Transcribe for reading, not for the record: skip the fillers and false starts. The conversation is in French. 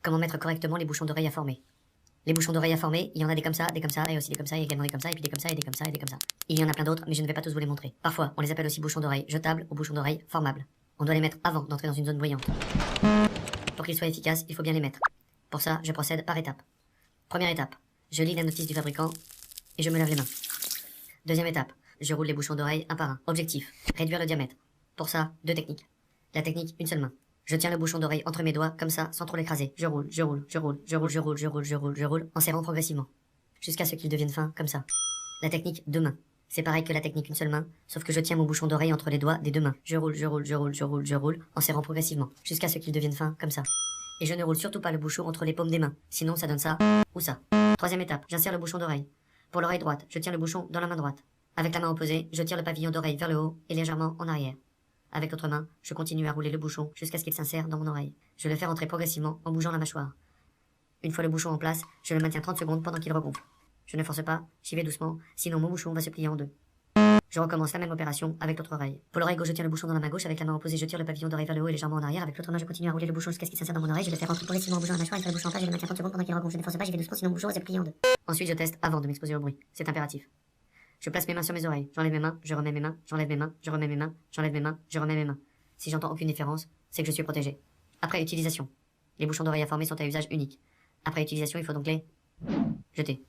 Comment mettre correctement les bouchons d'oreille à former. Les bouchons d'oreille à former, il y en a des comme ça, et aussi des comme ça, et également des comme ça, et puis des comme ça, et des comme ça, et des comme ça. Il y en a plein d'autres, mais je ne vais pas tous vous les montrer. Parfois, on les appelle aussi bouchons d'oreille jetables ou bouchons d'oreille formables. On doit les mettre avant d'entrer dans une zone bruyante. Pour qu'ils soient efficaces, il faut bien les mettre. Pour ça, je procède par étapes. Première étape, je lis la notice du fabricant et je me lave les mains. Deuxième étape, je roule les bouchons d'oreille un par un. Objectif, réduire le diamètre. Pour ça, 2 techniques. La technique, une seule main. Je tiens le bouchon d'oreille entre mes doigts, comme ça, sans trop l'écraser. Je roule, je roule, je roule, je roule, je roule, je roule, je roule, je roule, en serrant progressivement. Jusqu'à ce qu'il devienne fin, comme ça. La technique, 2 mains. C'est pareil que la technique une seule main, sauf que je tiens mon bouchon d'oreille entre les doigts des 2 mains. Je roule, je roule, je roule, je roule, je roule, en serrant progressivement. Jusqu'à ce qu'il devienne fin, comme ça. Et je ne roule surtout pas le bouchon entre les paumes des mains, sinon ça donne ça, ou ça. Troisième étape, j'insère le bouchon d'oreille. Pour l'oreille droite, je tiens le bouchon dans la main droite. Avec la main opposée, je tire le pavillon d'oreille vers le haut et légèrement en arrière. Avec l'autre main, je continue à rouler le bouchon jusqu'à ce qu'il s'insère dans mon oreille. Je le fais rentrer progressivement en bougeant la mâchoire. Une fois le bouchon en place, je le maintiens 30 secondes pendant qu'il regonfle. Je ne force pas, j'y vais doucement, sinon mon bouchon va se plier en deux. Je recommence la même opération avec l'autre oreille. Pour l'oreille gauche, je tiens le bouchon dans la main gauche. Avec la main opposée, je tire le pavillon d'oreille vers le haut et légèrement en arrière. Avec l'autre main, je continue à rouler le bouchon jusqu'à ce qu'il s'insère dans mon oreille. Je le fais rentrer progressivement en bougeant la mâchoire. Une fois le bouchon en place, je le maintiens 30 secondes pendant qu'il regonfle. Je ne force pas, j'y vais doucement, sinon mon bouchon va se plier en deux. Ensuite, je teste avant de m'exposer au bruit. C'est impératif. Je place mes mains sur mes oreilles. J'enlève mes mains, je remets mes mains, j'enlève mes mains, je remets mes mains, j'enlève mes mains, je remets mes mains. Si j'entends aucune différence, c'est que je suis protégé. Après utilisation. Les bouchons d'oreille à former sont à usage unique. Après utilisation, il faut donc les jeter.